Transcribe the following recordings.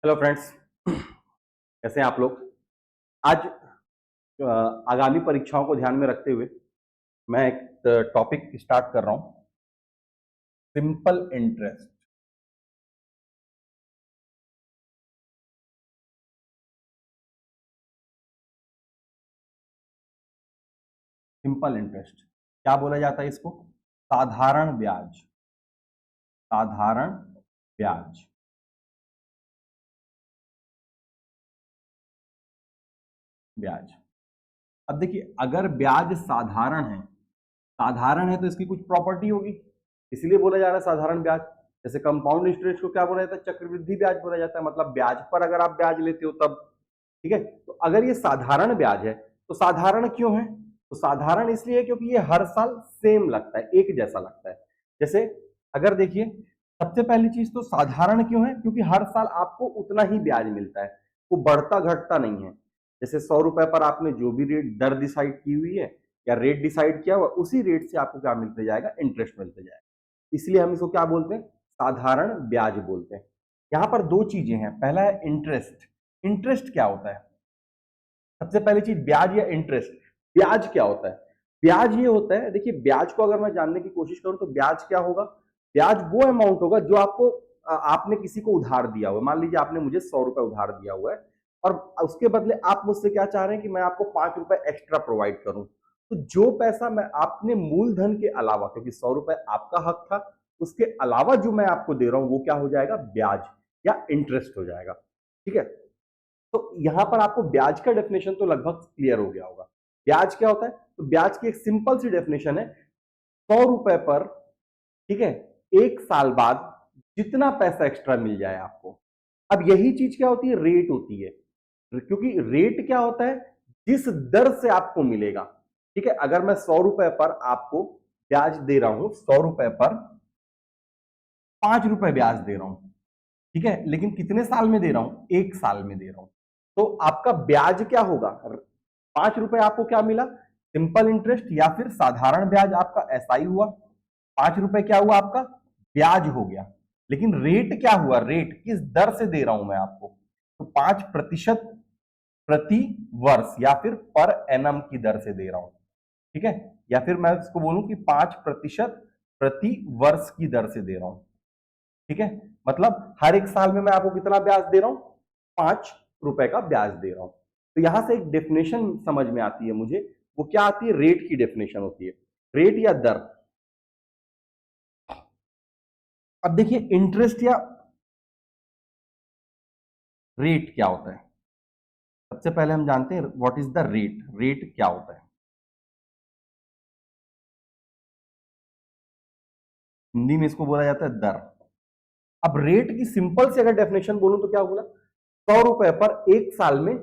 Hello friends, कैसे हैं आप लोग। आज आगामी परीक्षाओं को ध्यान में रखते हुए मैं एक टॉपिक स्टार्ट कर रहा हूं, सिंपल इंटरेस्ट। सिंपल इंटरेस्ट क्या बोला जाता है इसको? साधारण ब्याज। साधारण ब्याज। ब्याज। अब देखिए, अगर ब्याज साधारण है तो इसकी कुछ प्रॉपर्टी होगी, इसलिए बोला जा रहा है साधारण ब्याज। जैसे कंपाउंड इंटरेस्ट को क्या बोला जाता है? चक्रवृद्धि ब्याज बोला जाता है। मतलब ब्याज पर अगर आप ब्याज लेते हो तब। ठीक है, तो अगर ये साधारण ब्याज है तो साधारण क्यों है? तो साधारण इसलिए क्योंकि ये हर साल सेम लगता है, एक जैसा लगता है। जैसे अगर देखिए, सबसे पहली चीज तो साधारण क्यों है? क्योंकि हर साल आपको उतना ही ब्याज मिलता है, वो बढ़ता घटता नहीं है। जैसे 100 रुपए पर आपने जो भी रेट दर डिसाइड की हुई है या रेट डिसाइड किया हुआ, उसी रेट से आपको क्या मिलते जाएगा? इंटरेस्ट मिलते जाएगा। इसलिए हम इसको क्या बोलते हैं? साधारण ब्याज बोलते हैं। यहां पर दो चीजें हैं। पहला है इंटरेस्ट। इंटरेस्ट क्या होता है? सबसे पहली चीज ब्याज या इंटरेस्ट। ब्याज क्या होता है? ब्याज ये होता है, देखिए ब्याज को अगर मैं जानने की कोशिश करूं तो ब्याज क्या होगा? ब्याज वो अमाउंट होगा जो आपको आपने किसी को उधार दिया हुआ है। मान लीजिए आपने मुझे 100 रुपए उधार दिया हुआ है और उसके बदले आप मुझसे क्या चाह रहे हैं कि मैं आपको 5 रुपए एक्स्ट्रा प्रोवाइड करूं। तो जो पैसा मैं आपने मूलधन के अलावा, क्योंकि 100 रुपए आपका हक था, उसके अलावा जो मैं आपको दे रहा हूं वो क्या हो जाएगा? ब्याज या इंटरेस्ट हो जाएगा। ठीक है, तो यहां पर आपको ब्याज का डेफिनेशन तो लगभग क्लियर हो गया होगा। ब्याज क्या होता है? तो ब्याज की एक सिंपल सी डेफिनेशन है, 100 रुपए पर, ठीक है, एक साल बाद जितना पैसा एक्स्ट्रा मिल जाए आपको। अब यही चीज क्या होती है? रेट होती है। क्योंकि रेट क्या होता है? जिस दर से आपको मिलेगा। ठीक है, अगर मैं 100 रुपए पर आपको ब्याज दे रहा हूं, 100 रुपए पर 5 रुपए ब्याज दे रहा हूं, ठीक है, लेकिन कितने साल में दे रहा हूं? एक साल में दे रहा हूं। तो आपका ब्याज क्या होगा? 5 रुपए आपको क्या मिला? सिंपल इंटरेस्ट या फिर साधारण ब्याज आपका एसआई हुआ। 5 रुपए क्या हुआ? आपका ब्याज हो गया। लेकिन रेट क्या हुआ? रेट किस दर से दे रहा हूं मैं आपको? तो 5% प्रति वर्ष या फिर पर एनम की दर से दे रहा हूं। ठीक है, या फिर मैं इसको बोलूं कि 5% प्रति वर्ष की दर से दे रहा हूं। ठीक है, मतलब हर एक साल में मैं आपको कितना ब्याज दे रहा हूं? 5 रुपए का ब्याज दे रहा हूं। तो यहां से एक डेफिनेशन समझ में आती है मुझे। वो क्या आती है? रेट की डेफिनेशन होती है, रेट या दर। अब देखिए, इंटरेस्ट या रेट क्या होता है? सबसे पहले हम जानते हैं what is the rate. Rate क्या होता है? हिंदी में इसको बोला जाता है दर। अब रेट की सिंपल से अगर डेफिनेशन बोलूं तो क्या बोला? 100 रुपए पर एक साल में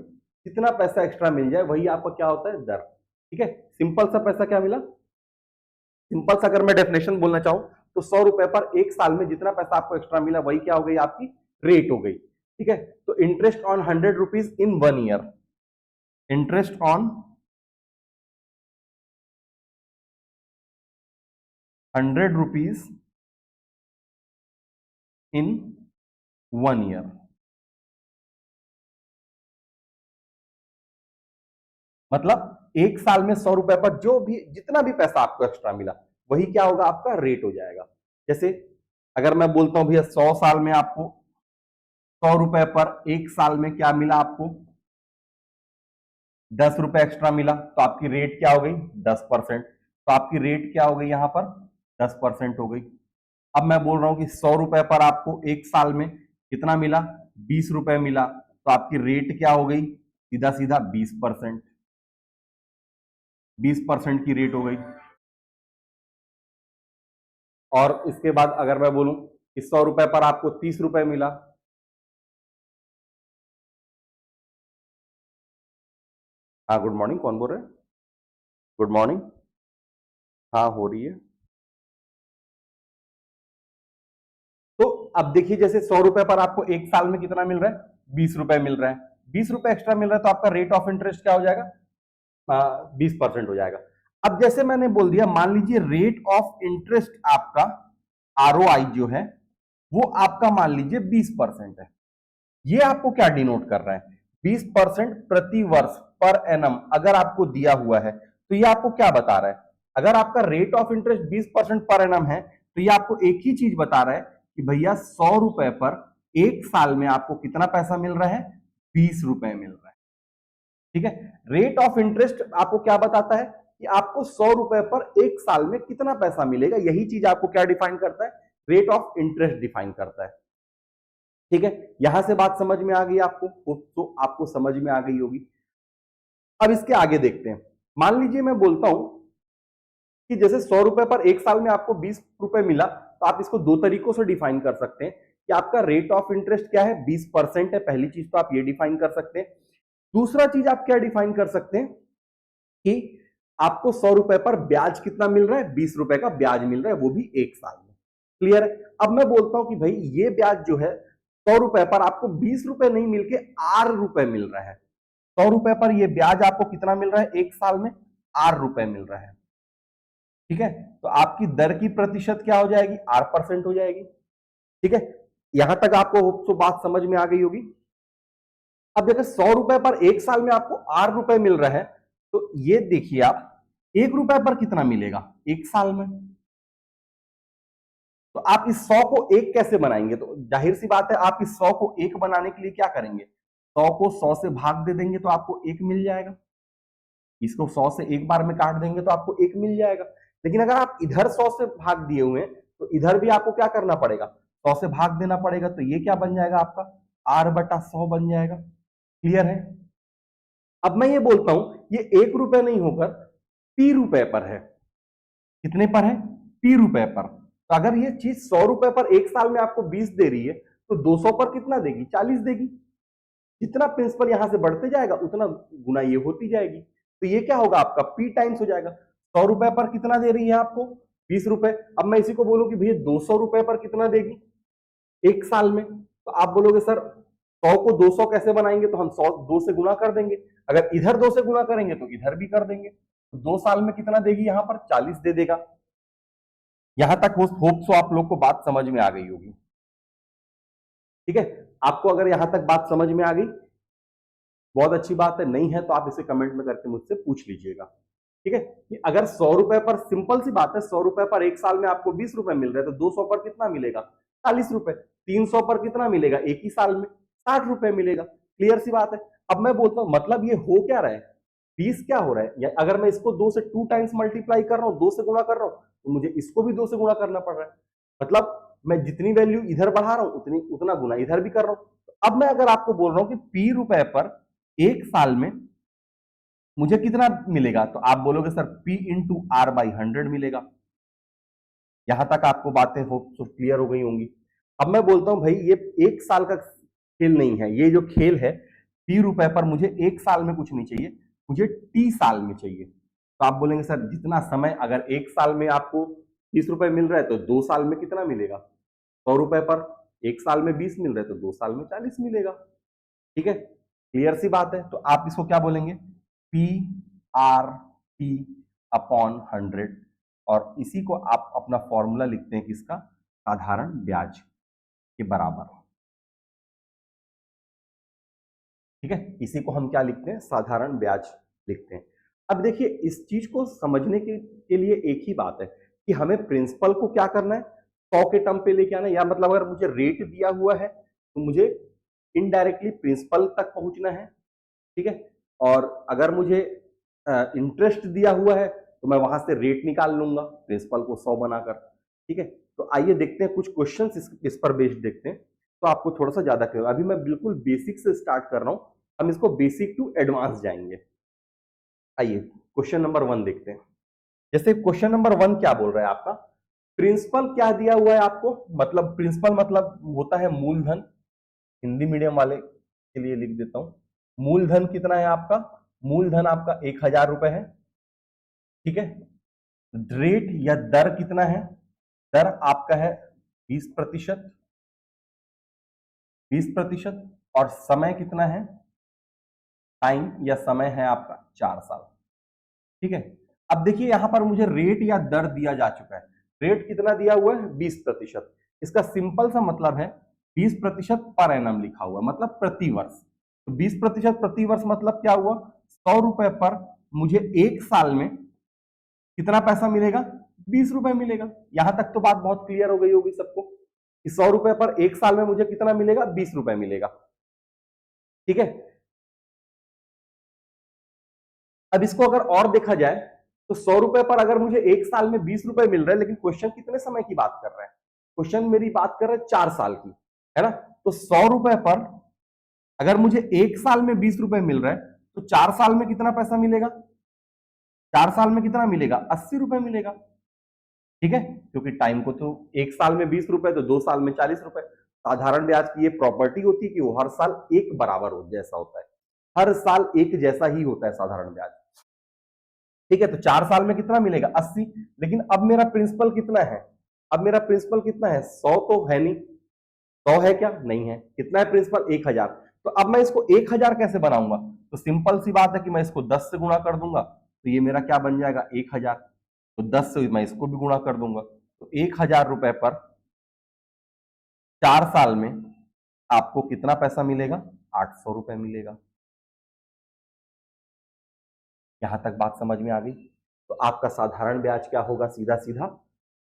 जितना पैसा एक्स्ट्रा मिल जाए वही आपका क्या होता है? दर। ठीक है, सिंपल सा पैसा क्या मिला? सिंपल सा अगर मैं डेफिनेशन बोलना चाहूं तो 100 रुपए पर एक साल में जितना पैसा आपको एक्स्ट्रा मिला वही क्या हो गई? आपकी रेट हो गई। ठीक है, तो interest on 100 rupees in 1 year. Interest on 100 rupees in 1 year. मतलब एक साल में 100 रुपए पर जो भी जितना भी पैसा आपको एक्स्ट्रा मिला वही क्या होगा? आपका रेट हो जाएगा। जैसे अगर मैं बोलता हूं भैया 100 साल में आपको 100 रुपए पर एक साल में क्या मिला आपको? 10 रुपए एक्स्ट्रा मिला, तो आपकी रेट क्या हो गई? 10%। तो आपकी रेट क्या हो गई? यहां पर 10% हो गई। अब मैं बोल रहा हूं कि 100 रुपए पर आपको एक साल में कितना मिला? 20 रुपए मिला, तो आपकी रेट क्या हो गई? सीधा सीधा 20%। 20% की रेट हो गई। और इसके बाद अगर मैं बोलूं कि 100 रुपए पर आपको 30 रुपए मिला। हाँ, गुड मॉर्निंग, कौन बोल रहे हैं? Good morning. हाँ, हो रही है। तो अब देखिए, जैसे 100 रुपए पर आपको एक साल में कितना मिल रहा है? 20 रुपए मिल रहा है। 20 रुपए एक्स्ट्रा मिल रहा है तो आपका रेट ऑफ इंटरेस्ट क्या हो जाएगा? 20% हो जाएगा। अब जैसे मैंने बोल दिया, मान लीजिए रेट ऑफ इंटरेस्ट आपका आरओआई जो है वो आपका मान लीजिए 20% है। ये आपको क्या डिनोट कर रहा है? 20% प्रति वर्ष पर एनम अगर आपको दिया हुआ है तो ये आपको क्या बता रहा है? अगर आपका rate of interest 20% per annum है तो ये आपको एक ही चीज बता रहा है कि भैया 100 रुपए पर एक साल में आपको कितना पैसा मिल रहा है? 20 रुपए मिल रहा है। ठीक है, रेट ऑफ इंटरेस्ट आपको क्या बताता है कि आपको 100 रुपए पर एक साल में कितना पैसा मिलेगा। यही चीज आपको क्या डिफाइन करता है? रेट ऑफ इंटरेस्ट डिफाइन करता है। ठीक है, यहां से बात समझ में आ गई आपको? तो आपको समझ में आ गई होगी। अब इसके आगे देखते हैं। मान लीजिए मैं बोलता हूं कि जैसे 100 रुपए पर एक साल में आपको 20 रुपए मिला, तो आप इसको दो तरीकों से डिफाइन कर सकते हैं कि आपका रेट ऑफ इंटरेस्ट क्या है? 20% है। पहली चीज तो आप ये डिफाइन कर सकते हैं। दूसरा चीज आप क्या डिफाइन कर सकते हैं कि आपको 100 रुपए पर ब्याज कितना मिल रहा है? 20 रुपए का ब्याज मिल रहा है, वो भी एक साल में। क्लियर है? अब मैं बोलता हूं कि भाई ये ब्याज जो है 100 रुपए पर आपको 20 रुपए नहीं मिलके 8 रुपए मिल रहा है। 100 रुपए पर ये ब्याज आपको कितना मिल रहा है एक साल में? 8 रुपए मिल रहा है। ठीक है, तो आपकी दर की प्रतिशत क्या हो जाएगी? 8% हो जाएगी। ठीक है, यहां तक आपको तो बात समझ में आ गई होगी। अब देखिए 100 रुपए पर एक साल में आपको 8 रुपए मिल रहा है, तो ये देखिए आप 1 रुपए पर कितना मिलेगा एक साल में? तो आप इस 100 को एक कैसे बनाएंगे? तो जाहिर सी बात है आप इस 100 को एक बनाने के लिए क्या करेंगे? 100 को 100 से भाग दे देंगे तो आपको एक मिल जाएगा। इसको 100 से एक बार में काट देंगे तो आपको एक मिल जाएगा। लेकिन अगर आप इधर 100 से भाग दिए हुए हैं तो इधर भी आपको क्या करना पड़ेगा? 100 से भाग देना पड़ेगा। तो ये क्या बन जाएगा आपका? r/100 बन जाएगा। क्लियर है? अब मैं ये बोलता हूं ये 1 रुपए नहीं होकर p रुपए पर है। कितने पर है? p रुपए पर। तो अगर ये चीज 100 रुपए पर एक साल में आपको 20 दे रही है तो 200 पर कितना देगी? 40 देगी। जितना प्रिंसिपल यहां से बढ़ते जाएगा उतना गुना ये होती जाएगी। तो ये क्या होगा? आपका p टाइम्स हो जाएगा। 100 रुपए पर कितना दे रही है आपको? 20 रुपए। अब मैं इसी को बोलूं कि भैया 200 रुपए पर कितना देगी एक साल में? तो आप बोलोगे सर 100 को 200 कैसे बनाएंगे? तो हम 100 2 से गुना कर देंगे। अगर इधर 2 से गुना करेंगे तो इधर भी कर देंगे। तो 2 साल में कितना देगी? यहां पर 40 दे देगा। यहां तक होप सो आप लोग को बात समझ में आ गई होगी। ठीक है, आपको अगर यहां तक बात समझ में आ गई बहुत अच्छी बात है, नहीं है तो आप इसे कमेंट में करके मुझसे पूछ लीजिएगा। ठीक है, कि अगर 100 रुपए पर, सिंपल सी बात है, 100 रुपए पर एक साल में आपको 20 रुपए मिल रहे हैं तो 200 पर कितना मिलेगा? 40 रुपए। 300 पर कितना मिलेगा एक ही साल में? 60 रुपए मिलेगा। क्लियर सी बात है। अब मैं बोलता हूं मतलब ये हो क्या रहा है? 20 क्या हो रहा है? या अगर मैं इसको 2 से 2 टाइम्स मल्टीप्लाई कर रहा हूं, 2 से गुणा कर रहा हूं, तो मुझे इसको भी 2 से गुणा करना पड़ रहा है। मतलब मैं जितनी वैल्यू इधर बढ़ा रहा हूं उतना गुना इधर भी कर रहा हूं। अब मैं अगर आपको बोल रहा हूं कि p रुपए पर एक साल में मुझे कितना मिलेगा, तो आप बोलोगे सर p इंटू r/100 मिलेगा। यहां तक आपको बातें हो तो क्लियर हो गई होंगी। अब मैं बोलता हूं भाई ये एक साल का खेल नहीं है, ये जो खेल है p रुपए पर मुझे एक साल में कुछ नहीं चाहिए, मुझे t साल में चाहिए। तो आप बोलेंगे सर जितना समय, अगर एक साल में आपको 30 रुपए मिल रहा है तो 2 साल में कितना मिलेगा? 100 रुपए पर एक साल में 20 मिल रहे तो 2 साल में 40 मिलेगा। ठीक है, क्लियर सी बात है। तो आप इसको क्या बोलेंगे? p/100, और इसी को आप अपना फॉर्मूला लिखते हैं किसका? साधारण ब्याज के बराबर। ठीक है, इसी को हम क्या लिखते हैं? साधारण ब्याज लिखते हैं। अब देखिए इस चीज को समझने के लिए एक ही बात है कि हमें प्रिंसिपल को क्या करना है? 100 के टर्म पे लेके आना है। या मतलब अगर मुझे रेट दिया हुआ है तो मुझे इनडायरेक्टली प्रिंसिपल तक पहुंचना है। ठीक है, और अगर मुझे इंटरेस्ट दिया हुआ है तो मैं वहां से रेट निकाल लूंगा प्रिंसिपल को 100 बनाकर। ठीक है, तो आइए देखते हैं कुछ क्वेश्चंस इस पर बेस्ड देखते हैं, तो आपको थोड़ा सा ज्यादा क्लियर। अभी मैं बिल्कुल बेसिक से स्टार्ट कर रहा हूं, हम इसको बेसिक टू एडवांस जाएंगे। आइए क्वेश्चन नंबर 1 देखते हैं। जैसे क्वेश्चन नंबर 1 क्या बोल रहा है आपका? प्रिंसिपल क्या दिया हुआ है आपको? मतलब प्रिंसिपल मतलब होता है मूलधन। हिंदी मीडियम वाले के लिए लिख देता हूं, मूलधन कितना है आपका? मूलधन आपका 1000 रुपए है। ठीक है, रेट या दर कितना है? दर आपका है 20%। 20%। और समय कितना है? टाइम या समय है आपका 4 साल। ठीक है, अब देखिए यहां पर मुझे रेट या दर दिया जा चुका है। रेट कितना दिया हुआ है? 20%। इसका सिंपल सा मतलब है 20% पर एनम लिखा हुआ मतलब प्रति वर्ष। तो 20% प्रति वर्ष मतलब क्या हुआ, 100 रुपए पर मुझे एक साल में कितना पैसा मिलेगा, 20 रुपए मिलेगा। यहां तक तो बात बहुत क्लियर हो गई होगी सबको कि 100 रुपए पर एक साल में मुझे कितना मिलेगा, 20 रुपए मिलेगा। ठीक है, अब इसको अगर और देखा जाए तो 100 रुपए पर अगर मुझे एक साल में 20 रुपए मिल रहे हैं, लेकिन क्वेश्चन कितने समय की बात कर रहे हैं, क्वेश्चन मेरी बात कर रहे हैं 4 साल की, है ना। तो 100 रुपए पर अगर मुझे एक साल में 20 रुपए मिल रहा है तो 4 साल में कितना पैसा मिलेगा, 4 साल में कितना मिलेगा, 80 रुपए मिलेगा। ठीक है, क्योंकि टाइम को तो एक साल में 20 रुपए तो 2 साल में 40 रुपए। साधारण ब्याज की ये प्रॉपर्टी होती है कि वो हर साल एक बराबर हो जैसा होता है, हर साल एक जैसा ही होता है साधारण ब्याज। ठीक है, तो 4 साल में कितना मिलेगा, 80। लेकिन अब मेरा प्रिंसिपल कितना है, अब मेरा प्रिंसिपल कितना है, 100 तो है नहीं, 100 है क्या, नहीं है। कितना है प्रिंसिपल, 1000। तो अब मैं इसको 1000 कैसे बनाऊंगा, तो सिंपल सी बात है कि मैं इसको 10 से गुणा कर दूंगा, तो ये मेरा क्या बन जाएगा, 1000। तो 10 से मैं इसको भी गुणा कर दूंगा, तो 1000 रुपए पर 4 साल में आपको कितना पैसा मिलेगा, 800 रुपए मिलेगा। यहां तक बात समझ में आ गई। तो आपका साधारण ब्याज क्या होगा, सीधा सीधा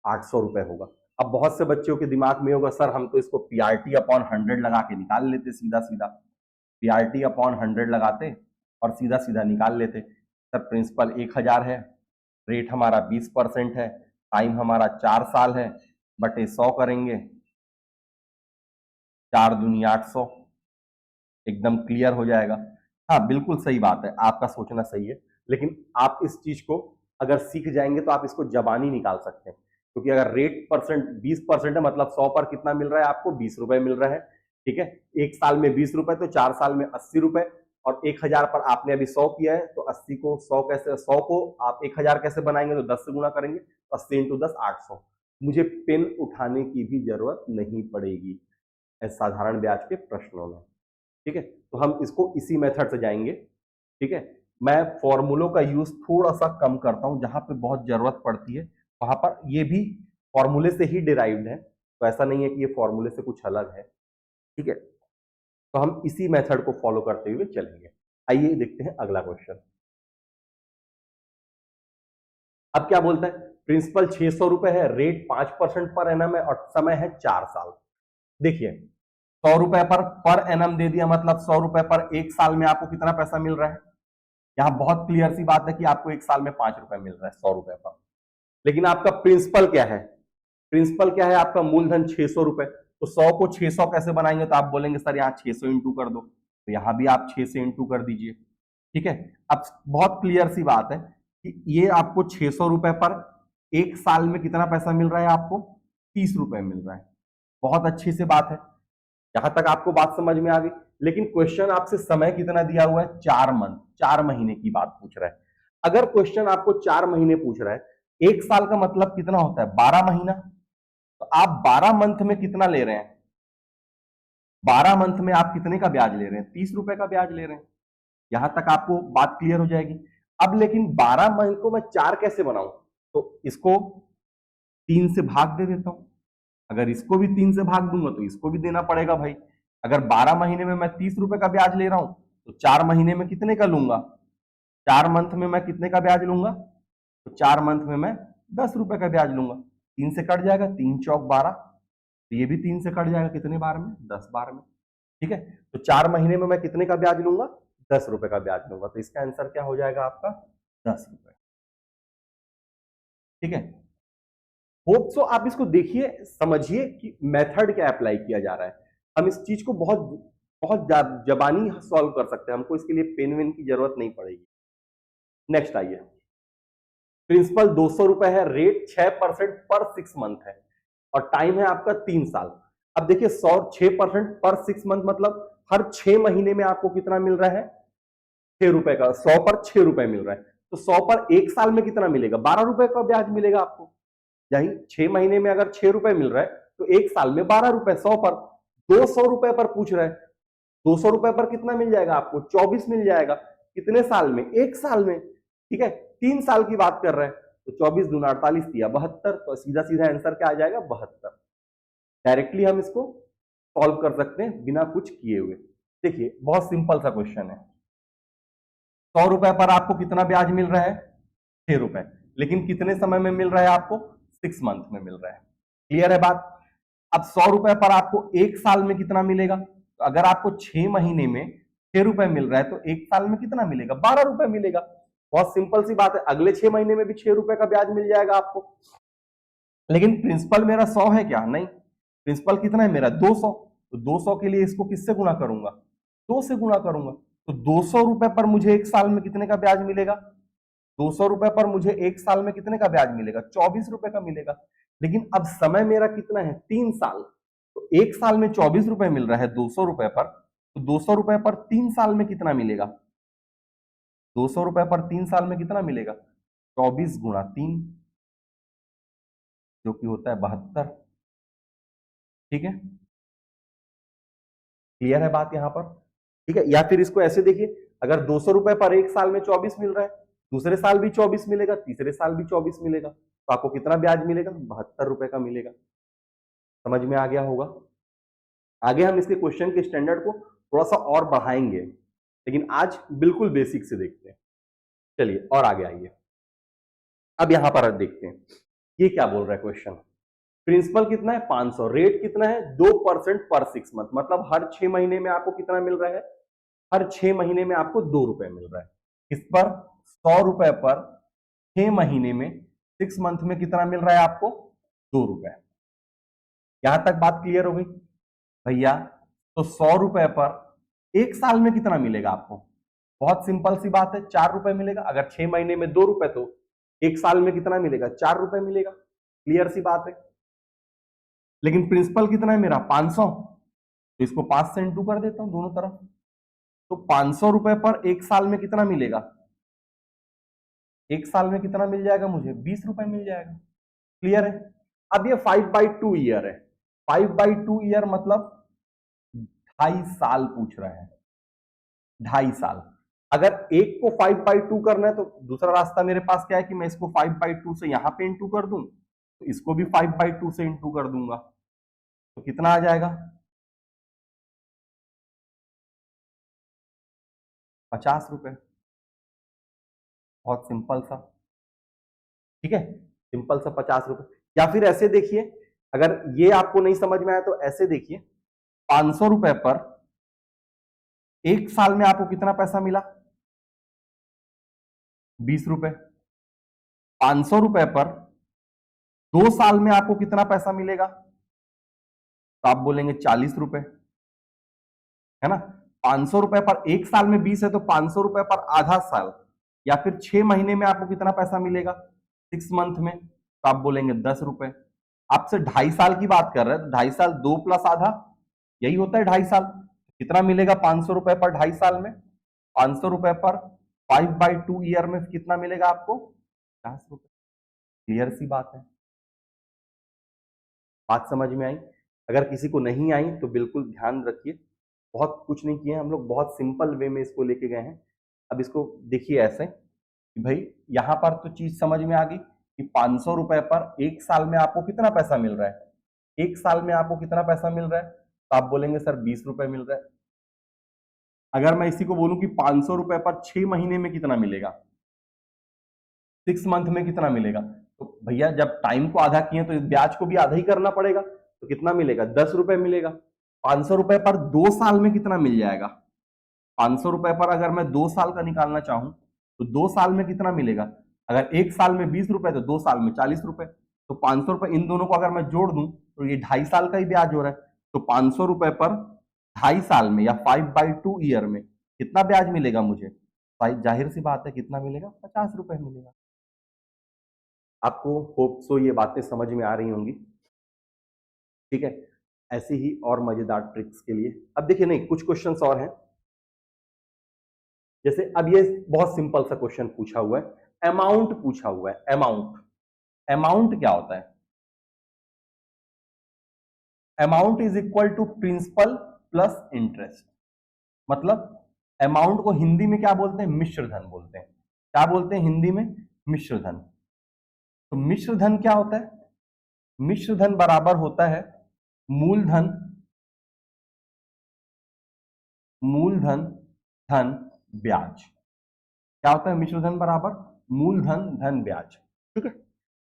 800 रुपए होगा। अब बहुत से बच्चों के दिमाग में होगा, सर हम तो इसको पीआरटी अपॉन 100 लगा के निकाल लेते, सीधा सीधा पीआरटी अपॉन 100 लगाते और सीधा सीधा निकाल लेते। सर प्रिंसिपल 1000 है, रेट हमारा 20% है, टाइम हमारा 4 साल है, बटे 100 करेंगे, 4 दूनी 800, एकदम क्लियर हो जाएगा। हाँ बिल्कुल सही बात है, आपका सोचना सही है, लेकिन आप इस चीज को अगर सीख जाएंगे तो आप इसको जबानी निकाल सकते हैं। क्योंकि अगर रेट परसेंट 20% है मतलब 100 पर कितना मिल रहा है आपको, 20 रुपए मिल रहा है। ठीक है, एक साल में 20 रुपए तो 4 साल में 80 रुपए, और 1000 पर आपने अभी 100 किया है, तो 80 को 100 कैसे, 100 को आप 1000 कैसे बनाएंगे, तो 10 से गुणा करेंगे, 80 इंटू 10 800। मुझे पेन उठाने की भी जरूरत नहीं पड़ेगी साधारण ब्याज के प्रश्नों में। ठीक है, तो हम इसको इसी मेथड से जाएंगे। ठीक है, मैं फॉर्मूलों का यूज थोड़ा सा कम करता हूं, जहां पे बहुत जरूरत पड़ती है वहां पर ये भी फॉर्मूले से ही डिराइव्ड है, तो ऐसा नहीं है कि ये फॉर्मूले से कुछ अलग है। ठीक है, तो हम इसी मेथड को फॉलो करते हुए चलेंगे। आइए देखते हैं अगला क्वेश्चन। अब क्या बोलता है, प्रिंसिपल 600 रुपए है, रेट 5% पर एनम है और समय है 4 साल। देखिए 100 रुपए पर एनम दे दिया, मतलब 100 रुपए पर एक साल में आपको कितना पैसा मिल रहा है। यहां बहुत क्लियर सी बात है कि आपको एक साल में 5 रुपए मिल रहा है 100 रुपए पर। लेकिन आपका प्रिंसिपल क्या है, प्रिंसिपल क्या है आपका, मूलधन 600 रुपए। तो 100 को 600 कैसे बनाएंगे, तो आप बोलेंगे सर यहाँ 600 इंटू कर दो, तो यहां भी आप 6 से इंटू कर दीजिए। ठीक है, अब बहुत क्लियर सी बात है कि ये आपको 600 रुपए पर एक साल में कितना पैसा मिल रहा है, आपको 30 रुपए मिल रहा है। बहुत अच्छी सी बात है, यहां तक आपको बात समझ में आ गई। लेकिन क्वेश्चन आपसे समय कितना दिया हुआ है, 4 मंथ, 4 महीने की बात पूछ रहा है। अगर क्वेश्चन आपको 4 महीने पूछ रहा है, एक साल का मतलब कितना होता है, 12 महीना। तो आप 12 मंथ में कितना ले रहे हैं, 12 मंथ में आप कितने का ब्याज ले रहे हैं, 30 रुपए का ब्याज ले रहे हैं। यहां तक आपको बात क्लियर हो जाएगी। अब लेकिन 12 मंथ को मैं 4 कैसे बनाऊं, तो इसको 3 से भाग दे देता हूं। अगर इसको भी 3 से भाग दूंगा तो इसको भी देना पड़ेगा भाई। अगर 12 महीने में मैं 30 रुपए का ब्याज ले रहा हूं, तो 4 महीने में कितने का लूंगा, 4 मंथ में मैं कितने का ब्याज लूंगा, तो 4 मंथ में मैं 10 रुपए का ब्याज लूंगा। 3 से कट जाएगा, 3 चौक 12, तो ये भी 3 से कट जाएगा, कितने बार में, 10 बार में। ठीक है, तो 4 महीने में मैं कितने का ब्याज लूंगा, 10 रुपए का ब्याज लूंगा। तो इसका आंसर क्या हो जाएगा आपका, 10 रुपए। ठीक है, होप सो आप इसको देखिए, समझिए कि मेथड क्या अप्लाई किया जा रहा है। हम इस चीज को बहुत बहुत जबानी सॉल्व कर सकते हैं, हमको इसके लिए पेन वेन की जरूरत नहीं पड़ेगी। नेक्स्ट आइए, प्रिंसिपल 200 रुपए है, रेट 6% पर 6 मंथ है और टाइम है आपका 3 साल। अब देखिए 6% पर 6 मंथ मतलब हर 6 महीने में आपको कितना मिल रहा है, 6 रुपए का, 100 पर 6 रुपए मिल रहा है। तो 100 पर एक साल में कितना मिलेगा, 12 रुपए का ब्याज मिलेगा आपको। यही 6 महीने में अगर 6 रुपए मिल रहा है तो एक साल में 12 रुपए, 100 पर 200 रुपए पर पूछ रहे हैं, 200 रुपए पर कितना मिल जाएगा आपको, 24 मिल जाएगा। कितने साल में, एक साल में। ठीक है, 3 साल की बात कर रहे हैं, तो 24 दूना 48 दिया 72, तो सीधा सीधा आंसर क्या आ जाएगा, 72। डायरेक्टली हम इसको सॉल्व कर सकते हैं बिना कुछ किए हुए। देखिए बहुत सिंपल सा क्वेश्चन है। 100 रुपए पर आपको कितना ब्याज मिल रहा है? 6 रुपए। लेकिन कितने समय में मिल रहा है आपको? 6 मंथ में मिल रहा है। क्लियर है बात? अब 100 रुपए पर आपको एक साल में कितना मिलेगा? तो अगर आपको 6 महीने में 6 रुपए मिल रहा है तो एक साल में कितना मिलेगा? 12 रुपए मिलेगा। बहुत सिंपल सी बात है, अगले 6 महीने में भी 6 रुपए का ब्याज मिल जाएगा आपको। लेकिन प्रिंसिपल मेरा 100 है क्या? नहीं, प्रिंसिपल कितना है मेरा? 200। तो 200 के लिए इसको किससे गुणा करूंगा? 2 से गुणा करूंगा। तो 200 रुपए पर मुझे एक साल में कितने का ब्याज मिलेगा? 200 रुपए पर मुझे एक साल में कितने का ब्याज मिलेगा? 24 रुपए का मिलेगा। लेकिन अब समय मेरा कितना है? 3 साल। तो एक साल में 24 रुपए मिल रहा है 200 रुपए पर, तो 200 रुपए पर 3 साल में कितना मिलेगा? 200 रुपए पर 3 साल में कितना मिलेगा? 24 गुणा 3, जो कि होता है 72। ठीक है, क्लियर है बात यहां पर? ठीक है, या फिर इसको ऐसे देखिए, अगर 200 रुपए पर एक साल में 24 मिल रहा है, दूसरे साल भी 24 मिलेगा, तीसरे साल भी 24 मिलेगा, तो आपको कितना ब्याज मिलेगा? 72 रुपए का मिलेगा। समझ में आ गया होगा? आगे हम इसके क्वेश्चन के स्टैंडर्ड को थोड़ा सा और बढ़ाएंगे, लेकिन आज बिल्कुल बेसिक से देखते हैं। चलिए और आगे आइए। अब यहां पर देखते हैं ये क्या बोल रहा है क्वेश्चन। प्रिंसिपल कितना है? 500। रेट कितना है? 2% पर 6 मंथ। मतलब हर 6 महीने में आपको कितना मिल रहा है? हर 6 महीने में आपको 2 रुपए मिल रहा है। इस पर 100 रुपए पर 6 महीने में 6 मंथ में कितना मिल रहा है आपको? 2 रुपए। यहां तक बात क्लियर हो गई भैया? तो 100 रुपए पर एक साल में कितना मिलेगा आपको? बहुत सिंपल सी बात है, 4 रुपए मिलेगा। अगर 6 महीने में 2 रुपए तो एक साल में कितना मिलेगा? 4 रुपए मिलेगा। क्लियर सी बात है। लेकिन प्रिंसिपल कितना है मेरा? 500। तो इसको 5 से इंटू कर देता हूं दोनों तरफ। तो 500 रुपए पर एक साल में कितना मिलेगा? एक साल में कितना मिल जाएगा मुझे? 20 रुपए मिल जाएगा। क्लियर है? अब ये 5/2 ईयर है। 5/2 ईयर मतलब 2.5 साल पूछ रहा है। 2.5 साल। अगर एक को 5/2 करना है तो दूसरा रास्ता मेरे पास क्या है कि मैं इसको 5/2 से यहां पे इंटू कर दूं, तो इसको भी 5/2 से इंटू कर दूंगा। तो कितना आ जाएगा? 50 रुपए। बहुत सिंपल सा। ठीक है, सिंपल सा 50 रुपए। या फिर ऐसे देखिए, अगर ये आपको नहीं समझ में आया तो ऐसे देखिए, 500 रुपए पर एक साल में आपको कितना पैसा मिला? 20 रुपए। 500 रुपए पर 2 साल में आपको कितना पैसा मिलेगा? तो आप बोलेंगे 40 रुपए, है ना? 500 रुपए पर एक साल में 20 है, तो 500 रुपए पर आधा साल या फिर 6 महीने में आपको कितना पैसा मिलेगा 6 मंथ में? तो आप बोलेंगे 10 रुपए। आपसे 2.5 साल की बात कर रहे हैं, 2.5 साल 2 प्लस आधा, यही होता है 2.5 साल। कितना मिलेगा 500 रुपए पर 2.5 साल में? 500 रुपए पर 5/2 ईयर में कितना मिलेगा आपको? 50 रुपए। क्लियर सी बात है? बात समझ में आई? अगर किसी को नहीं आई तो बिल्कुल ध्यान रखिए, बहुत कुछ नहीं किए हम लोग, बहुत सिंपल वे में इसको लेके गए हैं। अब इसको देखिए ऐसे कि भाई यहां पर तो चीज समझ में आ गई कि 500 रुपए पर एक साल में आपको कितना पैसा मिल रहा है? एक साल में आपको कितना पैसा मिल रहा है? तो आप बोलेंगे सर 20 रुपए मिल रहा है। अगर मैं इसी को बोलूं कि 500 रुपए पर 6 महीने में कितना मिलेगा, 6 मंथ में कितना मिलेगा, तो भैया जब टाइम को आधा किए तो ब्याज को भी आधा ही करना पड़ेगा। तो कितना मिलेगा? 10 रुपए मिलेगा। 500 रुपए पर 2 साल में कितना मिल जाएगा? 500 रुपए पर अगर मैं 2 साल का निकालना चाहूं तो 2 साल में कितना मिलेगा? अगर एक साल में 20 रुपए तो 2 साल में 40 रुपए। तो 500 रुपए इन दोनों को अगर मैं जोड़ दूं तो ये 2.5 साल का ही ब्याज हो रहा है। तो 500 रुपए पर 2.5 साल में या 5/2 ईयर में कितना ब्याज मिलेगा मुझे? जाहिर सी बात है कितना मिलेगा? 50 रुपए मिलेगा। आपको होप सो ये बातें समझ में आ रही होंगी। ठीक है, ऐसी ही और मजेदार ट्रिक्स के लिए अब देखिए, नहीं कुछ क्वेश्चंस और हैं। जैसे अब ये बहुत सिंपल सा क्वेश्चन पूछा हुआ है, अमाउंट पूछा हुआ है। अमाउंट, अमाउंट क्या होता है? Amount is equal to principal plus interest. मतलब अमाउंट को हिंदी में क्या बोलते हैं? मिश्र धन बोलते हैं। क्या बोलते हैं हिंदी में? मिश्र धन। तो मिश्र धन क्या होता है? मिश्र धन बराबर होता है मूलधन मूलधन धन ब्याज। क्या होता है मिश्र धन बराबर मूलधन धन ब्याज। ठीक है,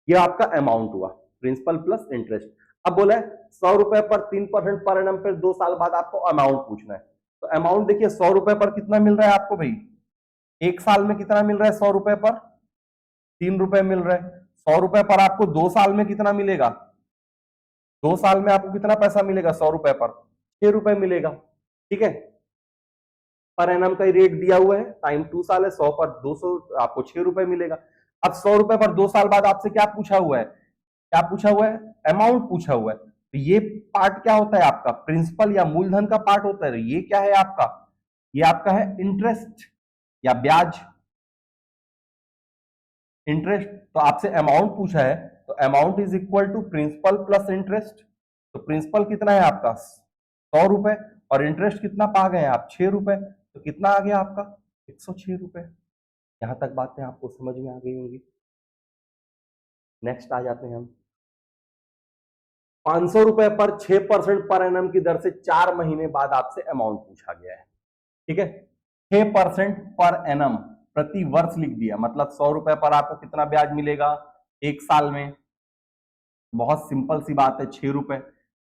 ये आपका अमाउंट हुआ, प्रिंसिपल प्लस इंटरेस्ट। अब बोला है 100 रुपए पर 3% पर एनम पर 2 साल बाद आपको अमाउंट पूछना है। तो अमाउंट देखिए 100 रुपए पर कितना मिल रहा है आपको भाई, एक साल में कितना मिल रहा है, 100 रुपए पर 3 रुपए मिल रहा है। 100 रुपए पर आपको 2 साल में कितना मिलेगा, 2 साल में आपको कितना पैसा मिलेगा, 100 रुपए पर 6 रुपए मिलेगा। ठीक है, पर एनम का रेट दिया हुआ है, टाइम 2 साल है, 100 पर 200 आपको 6 रुपए मिलेगा। अब 100 रुपए पर 2 साल बाद आपसे क्या पूछा हुआ है, क्या पूछा हुआ है, अमाउंट पूछा हुआ है। तो ये पार्ट क्या होता है आपका, प्रिंसिपल या मूलधन का पार्ट होता है। ये क्या है आपका, ये आपका है इंटरेस्ट या ब्याज, इंटरेस्ट। तो आपसे अमाउंट पूछा है, तो amount is equal to principal plus interest. तो प्रिंसिपल कितना है आपका 100 रुपए और इंटरेस्ट कितना पा गए आप 6 रुपए, तो कितना आ गया आपका 106 रुपए। यहां तक बातें आपको समझ में आ गई होंगी। नेक्स्ट आ जाते हैं हम 500 रुपए पर 6% पर एनम की दर से 4 महीने बाद आपसे अमाउंट पूछा गया है। ठीक है, 6% पर एनम प्रति वर्ष लिख दिया, मतलब 100 रुपए पर आपको कितना ब्याज मिलेगा एक साल में। बहुत सिंपल सी बात है, 6 रुपए।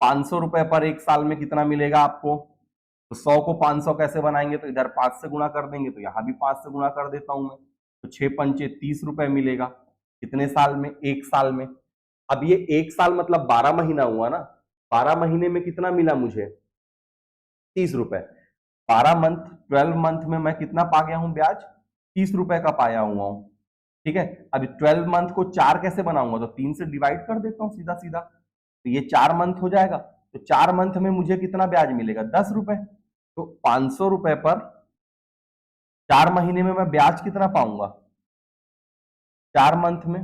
500 रुपए पर एक साल में कितना मिलेगा आपको, तो 100 को 500 कैसे बनाएंगे, तो इधर 5 से गुणा कर देंगे, तो यहां भी 5 से गुणा कर देता हूं मैं, तो 6 पंचे 30 रुपए मिलेगा। कितने साल में, एक साल में। अब ये एक साल मतलब 12 महीना हुआ ना, 12 महीने में कितना मिला मुझे 30 रुपए। 12 मंथ 12 मंथ में मैं कितना पा गया हूं ब्याज, 30 रुपए का पाया हुआ हूं। ठीक है, अभी 12 मंथ को 4 कैसे बनाऊंगा, तो 3 से डिवाइड कर देता हूं सीधा सीधा, तो ये 4 मंथ हो जाएगा। तो 4 मंथ में मुझे कितना ब्याज मिलेगा 10 रुपए। तो 500 रुपए पर 4 महीने में मैं ब्याज कितना पाऊंगा, 4 मंथ में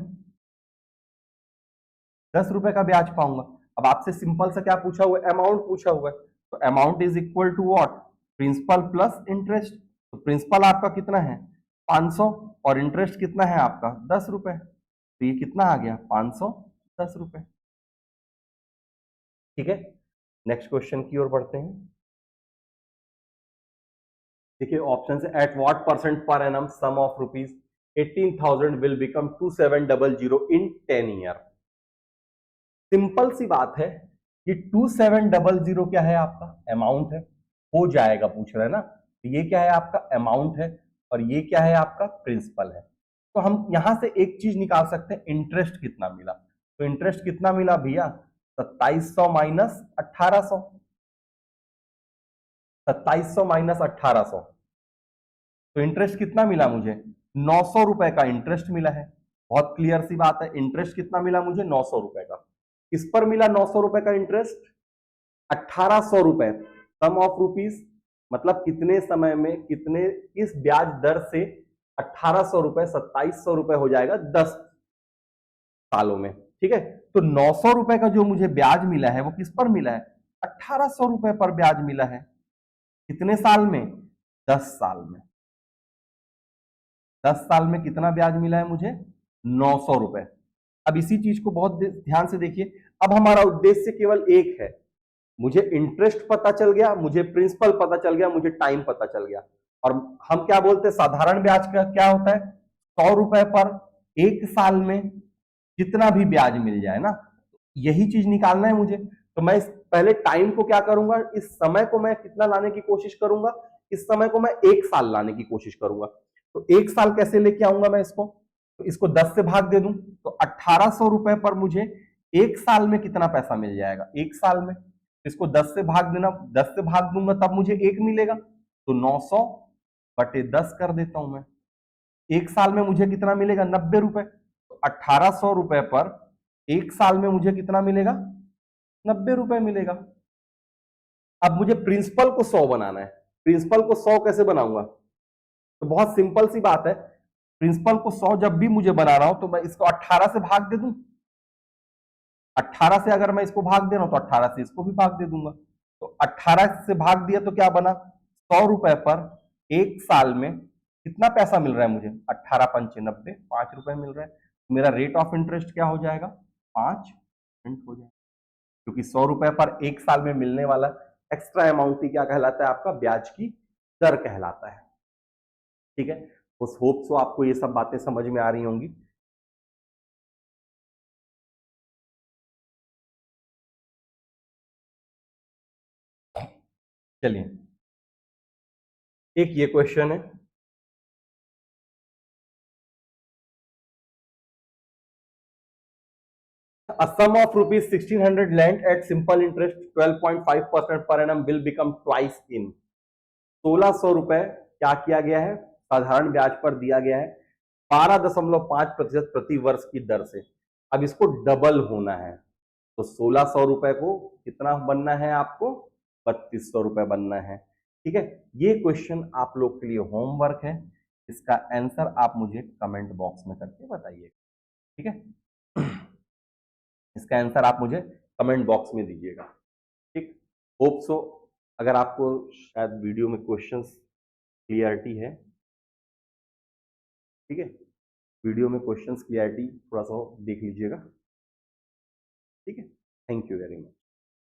10 रुपए का ब्याज पाऊंगा। अब आपसे सिंपल सा क्या पूछा हुआ है, अमाउंट पूछा हुआ है। तो amount is equal to what, principal plus interest. तो प्रिंसिपल आपका कितना है 500 और इंटरेस्ट कितना है आपका 10 रुपए, तो ये कितना आ गया 510 रुपए। ठीक है, नेक्स्ट क्वेश्चन की ओर बढ़ते हैं। देखिए ऑप्शन से at what percent per annum sum of rupees 18,000 will become 2700 in 10 year. Simple सी बात है कि 2700 क्या है आपका अमाउंट है, हो जाएगा पूछ रहे हैं ना, तो ये क्या है आपका अमाउंट है और ये क्या है आपका प्रिंसिपल है। तो हम यहां से एक चीज निकाल सकते हैं, इंटरेस्ट कितना मिला। तो इंटरेस्ट कितना मिला भैया 2700 माइनस 1800, 2700 माइनस 1800, तो इंटरेस्ट कितना मिला मुझे 900 रुपए का इंटरेस्ट मिला है। बहुत क्लियर सी बात है, इंटरेस्ट कितना मिला मुझे 900 रुपए का। किस पर मिला 900 रुपए का इंटरेस्ट, 1800 रुपए सम ऑफ रुपीज, मतलब कितने समय में कितने किस ब्याज दर से 1800 रुपए 2700 रुपए हो जाएगा 10 सालों में। ठीक है, तो 900 रुपए का जो मुझे ब्याज मिला है वो किस पर मिला है 1800 रुपए पर ब्याज मिला है। कितने साल में 10 साल में। 10 साल में कितना ब्याज मिला है मुझे 900 रुपए। अब इसी चीज को बहुत ध्यान से देखिए, अब हमारा उद्देश्य केवल एक है, मुझे इंटरेस्ट पता चल गया, मुझे प्रिंसिपल पता चल गया, मुझे टाइम पता चल गया। और हम क्या बोलते हैं साधारण ब्याज का क्या होता है 100 रुपए पर एक साल में जितना भी ब्याज मिल जाए ना, यही चीज निकालना है मुझे। तो मैं पहले टाइम को क्या करूंगा, इस समय को मैं कितना लाने की कोशिश करूंगा, इस समय को मैं एक साल लाने की कोशिश करूंगा। तो एक साल कैसे लेके आऊंगा मैं इसको, तो इसको 10 से भाग दे दूं, तो 1800 रुपए पर मुझे एक साल में कितना पैसा मिल जाएगा एक साल में। इसको 10 से भाग देना, 10 से भाग दूंगा तब मुझे एक मिलेगा, तो 900 बटे 10 कर देता हूं मैं। एक साल में मुझे कितना मिलेगा 90 रुपए। तो 1800 रुपए पर एक साल में मुझे कितना मिलेगा 90 रुपए मिलेगा। अब मुझे प्रिंसिपल को 100 बनाना है, प्रिंसिपल को 100 कैसे बनाऊंगा, तो बहुत सिंपल सी बात है, प्रिंसिपल को 100 जब भी मुझे बना रहा हूं तो मैं इसको 18 से भाग दे दूं। 18 से अगर मैं इसको भाग दे रहा हूं तो 18 से इसको भी भाग दे दूंगा। तो 18 से भाग दिया तो क्या बना 100 रुपए पर एक साल में कितना पैसा मिल रहा है मुझे 18 पंचे 90, 5 रुपए मिल रहा है। मेरा रेट ऑफ इंटरेस्ट क्या हो जाएगा 5% हो जाएगा, क्योंकि 100 रुपए पर एक साल में मिलने वाला एक्स्ट्रा अमाउंट ही क्या कहलाता है आपका ब्याज की दर कहलाता है। ठीक है, उस होप सो आपको ये सब बातें समझ में आ रही होंगी। चलिए, एक ये क्वेश्चन है, a sum of rupees 1600 lent at simple interest 12.5% per annum will become twice in 1600 रुपए क्या किया गया है, साधारण ब्याज पर दिया गया है 12.5% प्रति वर्ष की दर से। अब इसको डबल होना है, तो 1600 रुपए को कितना बनना है आपको, 3200 रुपए बनना है। ठीक है, ये क्वेश्चन आप लोग के लिए होमवर्क है, इसका आंसर आप मुझे कमेंट बॉक्स में करके बताइए। ठीक है, इसका आंसर आप मुझे कमेंट बॉक्स में दीजिएगा। ठीक, होप सो अगर आपको शायद वीडियो में क्वेश्चंस क्लियरिटी है। ठीक है, वीडियो में क्वेश्चंस क्लियरिटी थोड़ा सा देख लीजिएगा। ठीक है, थैंक यू वेरी मच।